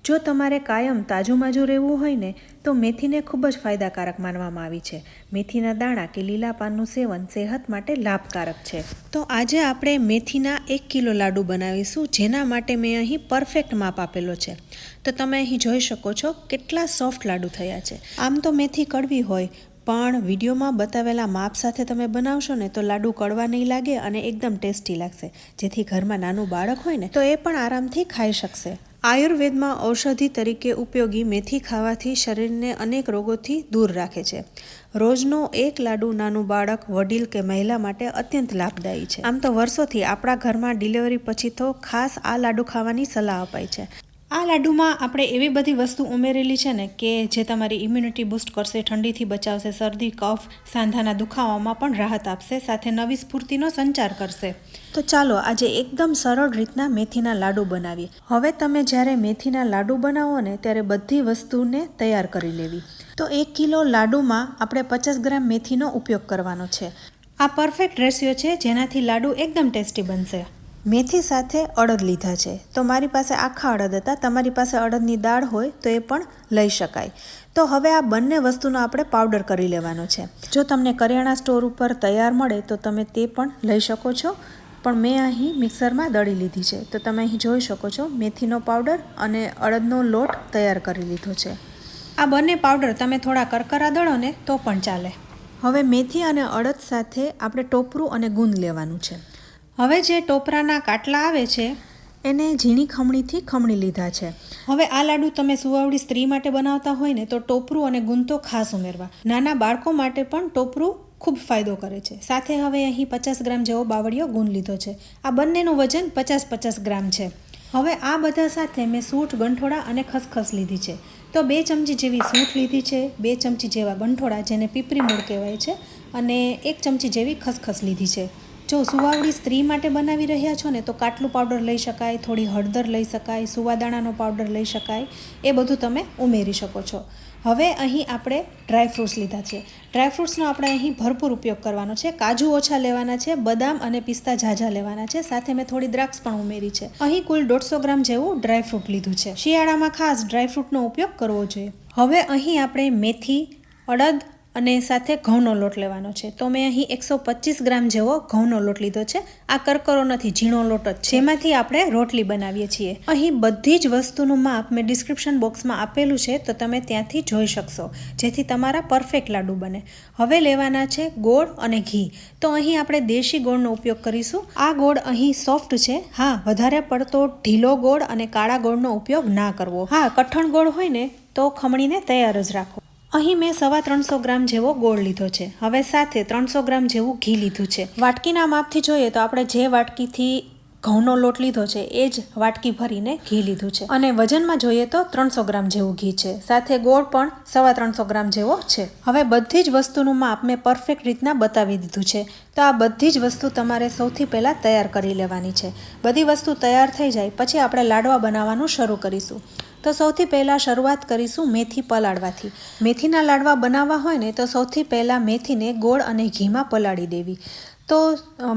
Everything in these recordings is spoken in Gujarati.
જો તમારે કાયમ તાજુમાજુ રહેવું હોય ને તો મેથીને ખૂબ જ ફાયદાકારક માનવામાં આવી છે. મેથીના દાણા કે લીલા પાનનું સેવન સેહત માટે લાભકારક છે. તો આજે આપણે મેથીના 1 કિલો લાડુ બનાવીશું, જેના માટે મેં અહીં પરફેક્ટ માપ આપેલો છે. તો તમે અહીં જોઈ શકો છો કેટલા સોફ્ટ લાડુ થયા છે. આમ તો મેથી કડવી હોય, પણ વિડીયોમાં બતાવેલા માપ સાથે તમે બનાવશો ને તો લાડુ કડવા નહીં લાગે અને એકદમ ટેસ્ટી લાગશે, જેથી ઘરમાં નાનું બાળક હોય ને તો એ પણ આરામથી ખાઈ શકશે. આયુર્વેદમાં ઔષધિ તરીકે ઉપયોગી મેથી ખાવાથી શરીરને અનેક રોગોથી દૂર રાખે છે. રોજનો એક લાડુ નાનું બાળક, વડીલ કે મહિલા માટે અત્યંત લાભદાયી છે. આમ તો વર્ષોથી આપણા ઘરમાં ડિલિવરી પછી તો ખાસ આ લાડુ ખાવાની સલાહ અપાય છે. આ લાડુમાં આપણે એવી બધી વસ્તુ ઉમેરેલી છે ને કે જે તમારી ઇમ્યુનિટી બૂસ્ટ કરશે, ઠંડીથી બચાવશે, શરદી, કફ, સાંધાના દુખાવામાં પણ રાહત આપશે, સાથે નવી સ્ફૂર્તિનો સંચાર કરશે. તો ચાલો આજે એકદમ સરળ રીતના મેથીના લાડુ બનાવીએ. હવે તમે જ્યારે મેથીના લાડુ બનાવો ને ત્યારે બધી વસ્તુને તૈયાર કરી લેવી. તો 1 કિલો લાડુમાં આપણે 50 ગ્રામ મેથીનો ઉપયોગ કરવાનો છે. આ પરફેક્ટ રેશિયો છે જેનાથી લાડુ એકદમ ટેસ્ટી બનશે. મેથી સાથે અડદ લીધા છે. તો મારી પાસે આખા અડદ હતા. તમારી પાસે અડદની દાળ હોય તો એ પણ લઈ શકાય. તો હવે આ બંને વસ્તુનો આપણે પાવડર કરી લેવાનો છે. જો તમને કરિયાણા સ્ટોર ઉપર તૈયાર મળે તો તમે તે પણ લઈ શકો છો, પણ મેં અહીં મિક્સરમાં દળી લીધી છે. તો તમે અહીં જોઈ શકો છો મેથીનો પાવડર અને અડદનો લોટ તૈયાર કરી લીધો છે. આ બંને પાવડર તમે થોડા કરકરા દળો ને તો પણ ચાલે. હવે મેથી અને અડદ સાથે આપણે ટોપરું અને ગુંદ લેવાનું છે. હવે જે ટોપરાના કાટલા આવે છે એને ઝીણી ખમણીથી ખમણી લીધા છે. હવે આ લાડુ તમે સુવાવડી સ્ત્રી માટે બનાવતા હોય ને તો ટોપરું અને ગુંદ તો ખાસ ઉમેરવા. નાના બાળકો માટે પણ ટોપરું ખૂબ ફાયદો કરે છે. સાથે હવે અહીં 50 ગ્રામ જેવો બાવળિયો ગુંદ લીધો છે. આ બંનેનું વજન 50-50 ગ્રામ છે. હવે આ બધા સાથે મેં સૂંઠ, ગંઠોડા અને ખસખસ લીધી છે. તો 2 ચમચી જેવી સૂંઠ લીધી છે, 2 ચમચી જેવા ગંઠોડા જેને પીપરી મૂળ કહેવાય છે, અને 1 ચમચી જેવી ખસખસ લીધી છે. જો સુવાવડી સ્ત્રી માટે બનાવી રહ્યા છો ને તો કાટલું પાવડર લઈ શકાય, થોડી હળદર લઈ શકાય, સુવાદાણાનો પાવડર લઈ શકાય, એ બધું તમે ઉમેરી શકો છો. હવે અહીં આપણે ડ્રાયફ્રૂટ્સ લીધા છે. ડ્રાયફ્રૂટ્સનો આપણે અહીં ભરપૂર ઉપયોગ કરવાનો છે. કાજુ ઓછા લેવાના છે, બદામ અને પિસ્તા ઝાઝા લેવાના છે, સાથે મેં થોડી દ્રાક્ષ પણ ઉમેરી છે. અહીં કુલ 150 ગ્રામ જેવું ડ્રાયફ્રૂટ લીધું છે. શિયાળામાં ખાસ ડ્રાયફ્રૂટનો ઉપયોગ કરવો જોઈએ. હવે અહીં આપણે મેથી, અડદ અને સાથે ઘઉંનો લોટ લેવાનો છે. તો મેં અહીં 125 ગ્રામ જેવો ઘઉંનો લોટ લીધો છે. આ કરકરો નથી, ઝીણો લોટ જ છે, જેમાંથી આપણે રોટલી બનાવીએ છીએ. અહીં બધી જ વસ્તુનું માપ મેં ડિસ્ક્રિપ્શન બોક્સમાં આપેલું છે, તો તમે ત્યાંથી જોઈ શકશો, જેથી તમારા પરફેક્ટ લાડુ બને. હવે લેવાના છે ગોળ અને ઘી. તો અહીં આપણે દેશી ગોળનો ઉપયોગ કરીશું. આ ગોળ અહીં સોફ્ટ છે. હા, વધારે પડતો ઢીલો ગોળ અને કાળા ગોળનો ઉપયોગ ના કરવો. હા, કઠણ ગોળ હોય ને તો ખમણીને તૈયાર જ રાખો. અહીં મેં 350 ગ્રામ જેવો ગોળ લીધો છે. હવે સાથે 300 ગ્રામ જેવું ઘી લીધું છે. વાટકીના માપથી જોઈએ તો આપણે જે વાટકીથી ઘઉંનો લોટ લીધો છે એ જ વાટકી ભરીને ઘી લીધું છે. અને વજનમાં જોઈએ તો 300 ગ્રામ જેવું ઘી છે. સાથે ગોળ પણ 350 ગ્રામ જેવો છે. હવે બધી જ વસ્તુનું માપ મેં પરફેક્ટ રીતના બતાવી દીધું છે. તો આ બધી જ વસ્તુ તમારે સૌથી પહેલાં તૈયાર કરી લેવાની છે. બધી વસ્તુ તૈયાર થઈ જાય પછી આપણે લાડવા બનાવવાનું શરૂ કરીશું. તો સૌથી પહેલાં શરૂઆત કરીશું મેથી પલાળવાથી. મેથીના લાડવા બનાવવા હોય ને તો સૌથી પહેલાં મેથીને ગોળ અને ઘીમાં પલાળી દેવી. તો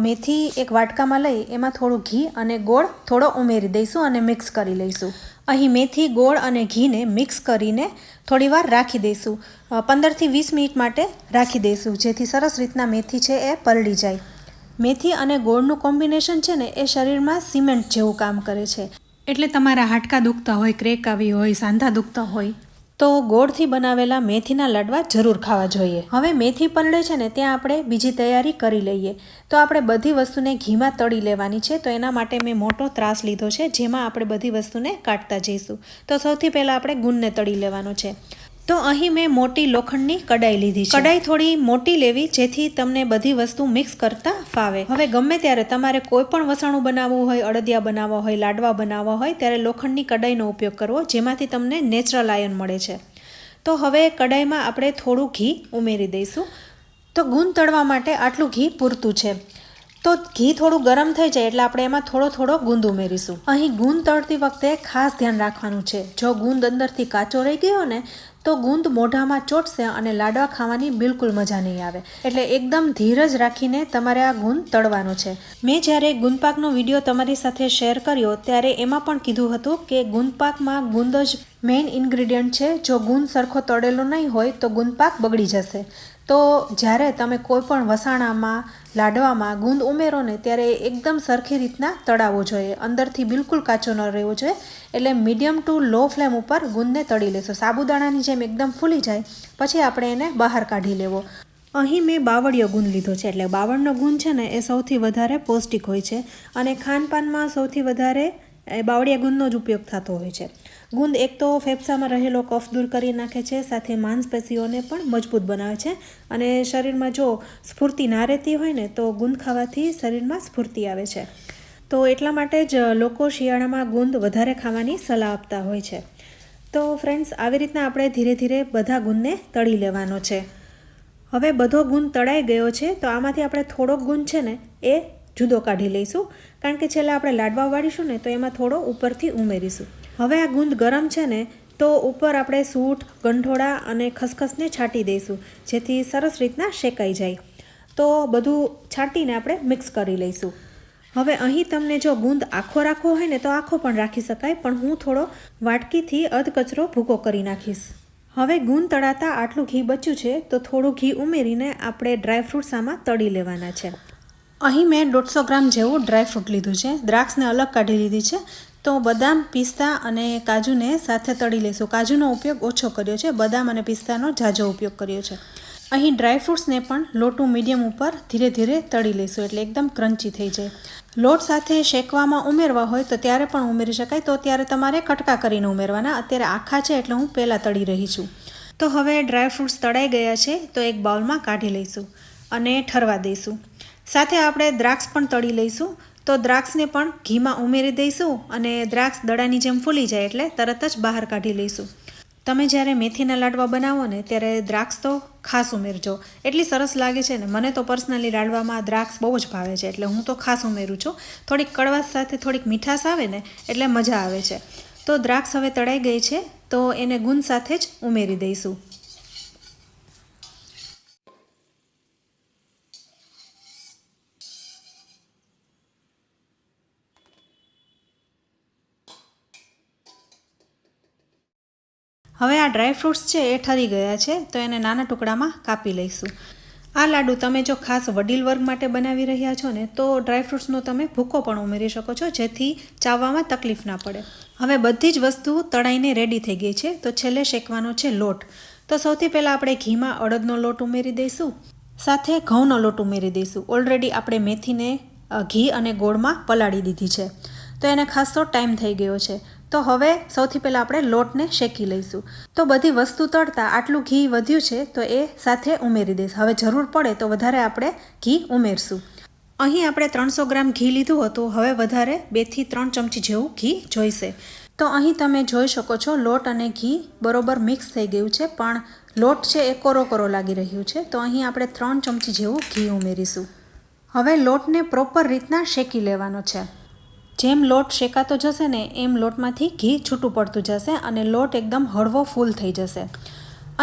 મેથી એક વાટકામાં લઈ એમાં થોડું ઘી અને ગોળ થોડો ઉમેરી દઈશું અને મિક્સ કરી લઈશું. અહીં મેથી, ગોળ અને ઘીને મિક્સ કરીને થોડીવાર રાખી દઈશું. 15થી 20 મિનિટ માટે રાખી દઈશું, જેથી સરસ રીતના મેથી છે એ પલળી જાય. મેથી અને ગોળનું કોમ્બિનેશન છે ને એ શરીરમાં સિમેન્ટ જેવું કામ કરે છે. એટલે તમારા હાડકાં દુખતા હોય, ક્રેક આવી હોય, સાંધા દુખતા હોય તો ગોળથી બનાવેલા મેથીના લાડવા જરૂર ખાવા જોઈએ. હવે મેથી પલળે છે ને ત્યાં આપણે બીજી તૈયારી કરી લઈએ. તો આપણે બધી વસ્તુને ઘીમાં તળી લેવાની છે. તો એના માટે મેં મોટો ત્રાસ લીધો છે, જેમાં આપણે બધી વસ્તુને કાઢતા જઈશું. તો સૌથી પહેલાં આપણે ગુંદને તળી લેવાનો છે. તો અહીં મેં મોટી લોખંડની કડાઈ લીધી છે. કડાઈ થોડી મોટી લેવી, જેથી તમને બધી વસ્તુ મિક્સ કરતા ફાવે. હવે ગમે ત્યારે તમારે કોઈ પણ વસાણું બનાવવું હોય, અડદિયા બનાવવા હોય, લાડવા બનાવવા હોય, ત્યારે લોખંડની કડાઈનો ઉપયોગ કરવો, જેમાંથી તમને નેચરલ આયન મળે છે. તો હવે કડાઈમાં આપણે થોડું ઘી ઉમેરી દઈશું. તો ગુંદ તળવા માટે આટલું ઘી પૂરતું છે. તો ઘી થોડું ગરમ થઈ જાય એટલે આપણે એમાં થોડો થોડો ગુંદ ઉમેરીશું. અહીં ગુંદ તળતી વખતે ખાસ ધ્યાન રાખવાનું છે. જો ગુંદ અંદરથી કાચો રહી ગયો ને તો ગુંદ મોઢામાં ચોટશે અને લાડવા ખાવાની બિલકુલ મજા નહીં આવે. એટલે એકદમ ધીરજ રાખીને તમારે આ ગુંદ તળવાનો છે. મેં જ્યારે ગુંદપાકનો વિડીયો તમારી સાથે શેર કર્યો ત્યારે એમાં પણ કીધું હતું કે ગુંદપાકમાં ગુંદ જ મેઇન ઇન્ગ્રીડિયન્ટ છે. જો ગુંદ સરખો તળેલો નહીં હોય તો ગુંદપાક બગડી જશે. તો જ્યારે તમે કોઈ પણ વસાણામાં લાડવામાં ગુંદ ઉમેરો ને ત્યારે એકદમ સરખી રીતના તળાવવો જોઈએ. અંદરથી બિલકુલ કાચો ન રહેવો જોઈએ. એટલે મીડિયમ ટુ લો ફ્લેમ ઉપર ગુંદને તળી લેશો. સાબુદાણાની જેમ એકદમ ફૂલી જાય પછી આપણે એને બહાર કાઢી લેવો. અહીં મેં બાવળિયો ગુંદ લીધો છે. એટલે બાવળનો ગુંદ છે ને એ સૌથી વધારે પૌષ્ટિક હોય છે અને ખાનપાનમાં સૌથી વધારે બાવળિયા ગુંદનો જ ઉપયોગ થતો હોય છે. ગુંદ એક તો ફેફસામાં રહેલો કફ દૂર કરી નાખે છે, સાથે માંસપેશીઓને પણ મજબૂત બનાવે છે અને શરીરમાં જો સ્ફૂર્તિ ના રહેતી હોય ને તો ગુંદ ખાવાથી શરીરમાં સ્ફૂર્તિ આવે છે. તો એટલા માટે જ લોકો શિયાળામાં ગુંદ વધારે ખાવાની સલાહ આપતા હોય છે. તો ફ્રેન્ડ્સ, આવી રીતના આપણે ધીરે ધીરે બધા ગુંદને તળી લેવાનો છે. હવે બધો ગુંદ તળાઈ ગયો છે તો આમાંથી આપણે થોડોક ગુંદ છે ને એ જુદો કાઢી લઈશું, કારણ કે છેલ્લે આપણે લાડવા વાળીશું ને તો એમાં થોડો ઉપરથી ઉમેરીશું. હવે આ ગુંદ ગરમ છે ને તો ઉપર આપણે સૂંઠ, ગંઠોડા અને ખસખસને છાંટી દઈશું જેથી સરસ રીતના શેકાઈ જાય. તો બધું છાંટીને આપણે મિક્સ કરી લઈશું. હવે અહીં તમને જો ગુંદ આખો રાખવો હોય ને તો આખો પણ રાખી શકાય, પણ હું થોડો વાટકીથી અધકચરો ભૂકો કરી નાખીશ. હવે ગુંદ તળાતા આટલું ઘી બચ્યું છે તો થોડું ઘી ઉમેરીને આપણે ડ્રાયફ્રૂટ્સ આમાં તળી લેવાના છે. અહીં મેં 150 ગ્રામ જેવું ડ્રાયફ્રૂટ લીધું છે. દ્રાક્ષને અલગ કાઢી લીધી છે. તો બદામ, પિસ્તા અને કાજુને સાથે તળી લઈશું. કાજુનો ઉપયોગ ઓછો કર્યો છે, બદામ અને પિસ્તાનો ઝાઝો ઉપયોગ કર્યો છે. અહીં ડ્રાયફ્રૂટ્સને પણ લો ટુ મીડિયમ ઉપર ધીરે ધીરે તળી લઈશું એટલે એકદમ ક્રન્ચી થઈ જાય. લોટ સાથે શેકવામાં ઉમેરવા હોય તો ત્યારે પણ ઉમેરી શકાય, તો ત્યારે તમારે કટકા કરીને ઉમેરવાના. અત્યારે આખા છે એટલે હું પહેલાં તળી રહી છું. તો હવે ડ્રાયફ્રૂટ્સ તળાઈ ગયા છે તો એક બાઉલમાં કાઢી લઈશું અને ઠરવા દઈશું. સાથે આપણે દ્રાક્ષ પણ તળી લઈશું. તો દ્રાક્ષને પણ ઘીમાં ઉમેરી દઈશું અને દ્રાક્ષ દડાની જેમ ફૂલી જાય એટલે તરત જ બહાર કાઢી લઈશું. તમે જ્યારે મેથીના લાડવા બનાવો ને ત્યારે દ્રાક્ષ તો ખાસ ઉમેરજો. એટલી સરસ લાગે છે ને. મને તો પર્સનલી લાડવામાં દ્રાક્ષ બહુ જ ભાવે છે એટલે હું તો ખાસ ઉમેરું છું. થોડીક કડવાશ સાથે થોડીક મીઠાશ આવે ને એટલે મજા આવે છે. તો દ્રાક્ષ હવે તળાઈ ગઈ છે તો એને ગુંદ સાથે જ ઉમેરી દઈશું. હવે આ ડ્રાયફ્રૂટ્સ છે એ ઠરી ગયા છે તો એને નાના ટુકડામાં કાપી લઈશું. આ લાડુ તમે જો ખાસ વડીલ વર્ગ માટે બનાવી રહ્યા છો ને તો ડ્રાયફ્રૂટ્સનો તમે ભૂકો પણ ઉમેરી શકો છો જેથી ચાવવામાં તકલીફ ના પડે. હવે બધી જ વસ્તુ તળાઈને રેડી થઈ ગઈ છે તો છેલ્લે શેકવાનો છે લોટ. તો સૌથી પહેલાં આપણે ઘીમાં અડદનો લોટ ઉમેરી દઈશું, સાથે ઘઉંનો લોટ ઉમેરી દઈશું. ઓલરેડી આપણે મેથીને ઘી અને ગોળમાં પલાળી દીધી છે તો એને ખાસો ટાઈમ થઈ ગયો છે. તો હવે સૌથી પહેલાં આપણે લોટને શેકી લઈશું. તો બધી વસ્તુ તળતા આટલું ઘી વધ્યું છે તો એ સાથે ઉમેરી દઈશ. હવે જરૂર પડે તો વધારે આપણે ઘી ઉમેરશું. અહીં આપણે 300 ગ્રામ ઘી લીધું હતું, હવે વધારે 2 થી 3 ચમચી જેવું ઘી જોઈશે. તો અહીં તમે જોઈ શકો છો લોટ અને ઘી બરોબર મિક્સ થઈ ગયું છે, પણ લોટ છે એ કોરો કોરો લાગી રહ્યું છે. તો અહીં આપણે 3 ચમચી જેવું ઘી ઉમેરીશું. હવે લોટને પ્રોપર રીતના શેકી લેવાનો છે. જેમ લોટ શેકાતો જશે ને એમ લોટમાંથી ઘી છૂટું પડતું જશે અને લોટ એકદમ હળવો ફૂલ થઈ જશે.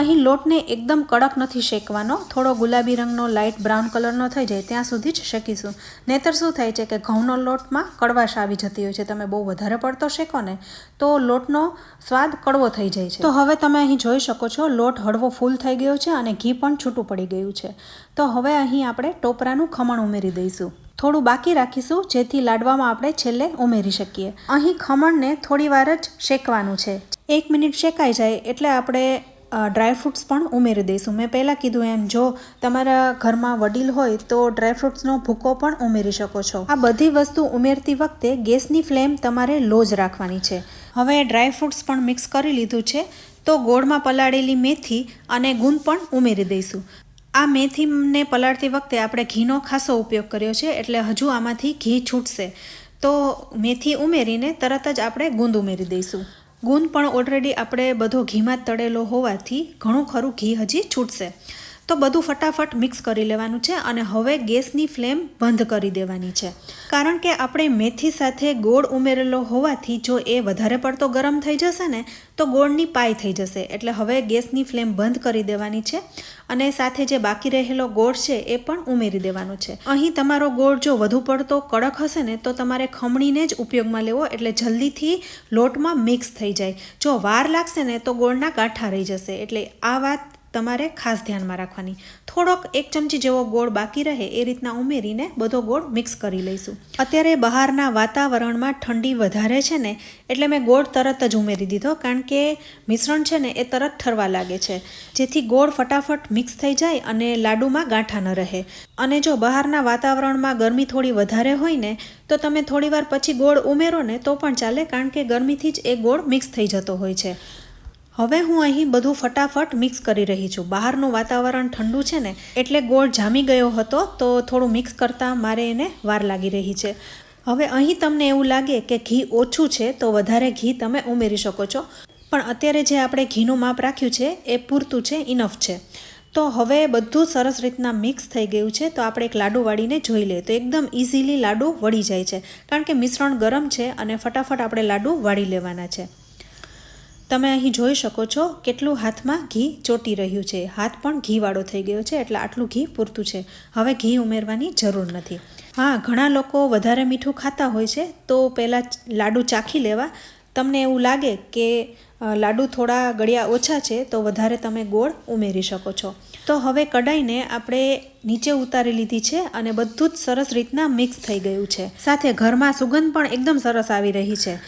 અહીં લોટને એકદમ કડક નથી શેકવાનો, થોડો ગુલાબી રંગનો લાઇટ બ્રાઉન કલરનો થઈ જાય ત્યાં સુધી જ શેકીશું. નહીંતર શું થાય છે કે ઘઉંનો લોટમાં કડવાશ આવી જતી હોય છે. તમે બહુ વધારે પડતો શેકો ને તો લોટનો સ્વાદ કડવો થઈ જાય છે. તો હવે તમે અહીં જોઈ શકો છો લોટ હળવો ફૂલ થઈ ગયો છે અને ઘી પણ છૂટું પડી ગયું છે. તો હવે અહીં આપણે ટોપરાનું ખમણ ઉમેરી દઈશું. થોડું બાકી રાખીશું જેથી લાડવામાં આપણે છેલ્લે ઉમેરી શકીએ. અહીં ખમણને થોડી વાર જ શેકવાનું છે. 1 મિનિટ શેકાઈ જાય એટલે આપણે ડ્રાયફ્રૂટ્સ પણ ઉમેરી દઈશું. મેં પહેલાં કીધું એમ જો તમારા ઘરમાં વડીલ હોય તો ડ્રાયફ્રૂટ્સનો ભૂકો પણ ઉમેરી શકો છો. આ બધી વસ્તુ ઉમેરતી વખતે ગેસની ફ્લેમ તમારે લો જ રાખવાની છે. હવે ડ્રાયફ્રૂટ્સ પણ મિક્સ કરી લીધું છે તો ગોળમાં પલાળેલી મેથી અને ગુંદ પણ ઉમેરી દઈશું. આ મેથીને પલાળતી વખતે આપણે ઘીનો ખાસો ઉપયોગ કર્યો છે એટલે હજુ આમાંથી ઘી છૂટશે. તો મેથી ઉમેરીને તરત જ આપણે ગુંદ ઉમેરી દઈશું. ગુંદ પણ ઓલરેડી આપણે બધો ઘીમાં જ તળેલો હોવાથી ઘણું ખરું ઘી હજી છૂટશે. તો બધું ફટાફટ મિક્સ કરી લેવાનું છે અને હવે ગેસની ફ્લેમ બંધ કરી દેવાની છે, કારણ કે આપણે મેથી સાથે ગોળ ઉમેરેલો હોવાથી જો એ વધારે પડતો ગરમ થઈ જશે ને તો ગોળની પાઈ થઈ જશે. એટલે હવે ગેસની ફ્લેમ બંધ કરી દેવાની છે અને સાથે જે બાકી રહેલો ગોળ છે એ પણ ઉમેરી દેવાનો છે. અહીં તમારો ગોળ જો વધુ પડતો કડક હશે ને તો તમારે ખમણીને જ ઉપયોગમાં લેવો, એટલે જલ્દીથી લોટમાં મિક્સ થઈ જાય. જો વાર લાગશે ને તો ગોળના ગાંઠા રહી જશે, એટલે આ વાત તમારે ખાસ ધ્યાનમાં રાખવાની. થોડોક 1 ચમચી જેવો ગોળ બાકી રહે એ રીતના ઉમેરીને બધો ગોળ મિક્સ કરી લઈશું. અત્યારે બહારના વાતાવરણમાં ઠંડી વધારે છે ને એટલે મેં ગોળ તરત જ ઉમેરી દીધો, કારણ કે મિશ્રણ છે ને એ તરત ઠરવા લાગે છે, જેથી ગોળ ફટાફટ મિક્સ થઈ જાય અને લાડુમાં ગાંઠા ન રહે. અને જો બહારના વાતાવરણમાં ગરમી થોડી વધારે હોય ને તો તમે થોડીવાર પછી ગોળ ઉમેરો ને તો પણ ચાલે, કારણ કે ગરમીથી જ એ ગોળ મિક્સ થઈ જતો હોય છે. હવે હું અહીં બધું ફટાફટ મિક્સ કરી રહી છું. બહારનું વાતાવરણ ઠંડુ છે ને એટલે ગોળ જામી ગયો હતો, તો થોડું મિક્સ કરતાં મારે એને વાર લાગી રહી છે. હવે અહીં તમને એવું લાગે કે ઘી ઓછું છે તો વધારે ઘી તમે ઉમેરી શકો છો, પણ અત્યારે જે આપણે ઘીનું માપ રાખ્યું છે એ પૂરતું છે, ઇનફ છે. તો હવે બધું સરસ રીતના મિક્સ થઈ ગયું છે. તો આપણે એક લાડુ વાળીને જોઈ લઈએ તો એકદમ ઇઝીલી લાડુ વળી જાય છે, કારણ કે મિશ્રણ ગરમ છે અને ફટાફટ આપણે લાડુ વાળી લેવાના છે. તમે અહીં જોઈ શકો છો કેટલું હાથમાં ઘી ચોંટી રહ્યું છે. હાથ પણ ઘીવાળો થઈ ગયો છે, એટલે આટલું ઘી પૂરતું છે. હવે ઘી ઉમેરવાની જરૂર નથી. હા, ઘણા લોકો વધારે મીઠું ખાતા હોય છે તો પહેલાં લાડુ ચાખી લેવા. તમને એવું લાગે કે લાડુ થોડા ગળ્યા ઓછા છે તો વધારે તમે ગોળ ઉમેરી શકો છો. તો હવે કઢાઈને આપણે નીચે ઉતારી લીધી છે અને બધું જ સરસ રીતના મિક્સ થઈ ગયું છે. સાથે ઘરમાં સુગંધ પણ એકદમ સરસ આવી રહી છે.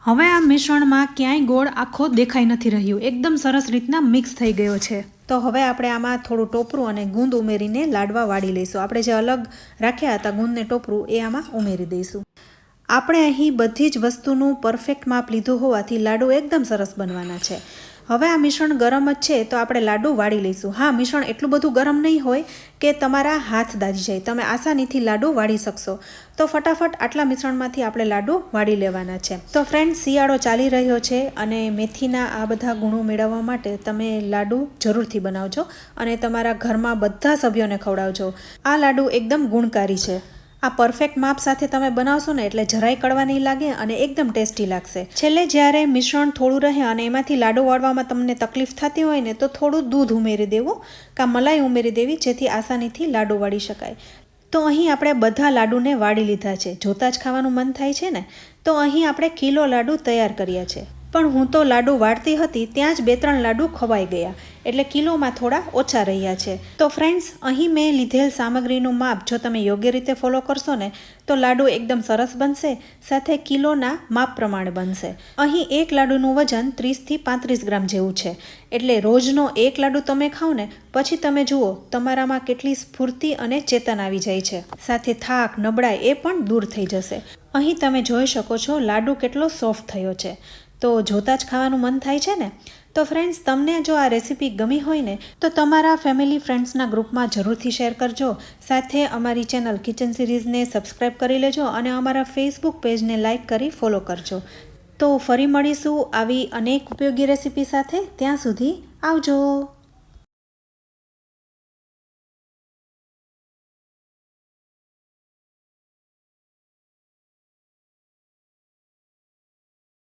હવે આ મિશ્રણમાં ક્યાંય ગોળ આખો દેખાઈ નથી રહ્યું, એકદમ સરસ રીતના મિક્સ થઈ ગયો છે. તો હવે આપણે આમાં થોડું ટોપરું અને ગુંદ ઉમેરીને લાડવા વાળી લઈશું. આપણે જે અલગ રાખ્યા હતા ગુંદને ટોપરું એ આમાં ઉમેરી દઈશું. આપણે અહીં બધી જ વસ્તુનું પરફેક્ટ માપ લીધું હોવાથી લાડુ એકદમ સરસ બનવાના છે. હવે આ મિશ્રણ ગરમ જ છે તો આપણે લાડુ વાળી લઈશું. હા, મિશ્રણ એટલું બધું ગરમ નહીં હોય કે તમારા હાથ દાજી જાય, તમે આસાનીથી લાડુ વાળી શકશો. તો ફટાફટ આટલા મિશ્રણમાંથી આપણે લાડુ વાળી લેવાના છે. તો ફ્રેન્ડ્સ, શિયાળો ચાલી રહ્યો છે અને મેથીના આ બધા ગુણો મેળવવા માટે તમે લાડુ જરૂરથી બનાવજો અને તમારા ઘરમાં બધા સભ્યોને ખવડાવજો. આ લાડુ એકદમ ગુણકારી છે. આ પરફેક્ટ માપ સાથે તમે બનાવશો ને એટલે જરાય કડવા નહીં લાગે અને એકદમ ટેસ્ટી લાગશે. છેલ્લે જ્યારે મિશ્રણ થોડું રહે અને એમાંથી લાડુ વાળવામાં તમને તકલીફ થતી હોય ને તો થોડું દૂધ ઉમેરી દેવું કાં મલાઈ ઉમેરી દેવી, જેથી આસાનીથી લાડુ વાળી શકાય. તો અહીં આપણે બધા લાડુને વાળી લીધા છે. જોતાં જ ખાવાનું મન થાય છે ને. તો અહીં આપણે કિલો લાડુ તૈયાર કર્યા છે, પણ હું તો લાડુ વાળતી હતી ત્યાં જ 2-3 લાડુ ખવાઈ ગયા, એટલે કિલોમાં થોડા ઓછા રહ્યા છે. તો ફ્રેન્ડ્સ, અહીં મેં લીધેલ સામગ્રીનું માપ જો તમે યોગ્ય રીતે ફોલો કરશો ને તો લાડુ એકદમ સરસ બનશે, સાથે કિલોના માપ પ્રમાણે બનશે. અહીં એક લાડુનું વજન 30 થી 35 ગ્રામ જેવું છે, એટલે રોજનો એક લાડુ તમે ખાઓ ને પછી તમે જુઓ તમારામાં કેટલી સ્ફૂર્તિ અને ચેતન આવી જાય છે. સાથે થાક, નબળાઈ એ પણ દૂર થઈ જશે. અહીં તમે જોઈ શકો છો લાડુ કેટલો સોફ્ટ થયો છે, તો જોતાં જ ખાવાનું મન થાય છે ને. તો ફ્રેન્ડ્સ, તમને જો આ રેસીપી ગમી હોય ને તો તમારા ફેમિલી ફ્રેન્ડ્સના ગ્રુપમાં જરૂરથી શેર કરજો. સાથે અમારી ચેનલ કિચન સિરીઝને સબસ્ક્રાઈબ કરી લેજો અને અમારા ફેસબુક પેજને લાઇક કરી ફોલો કરજો. તો ફરી મળીશું આવી અનેક ઉપયોગી રેસીપી સાથે. ત્યાં સુધી આવજો.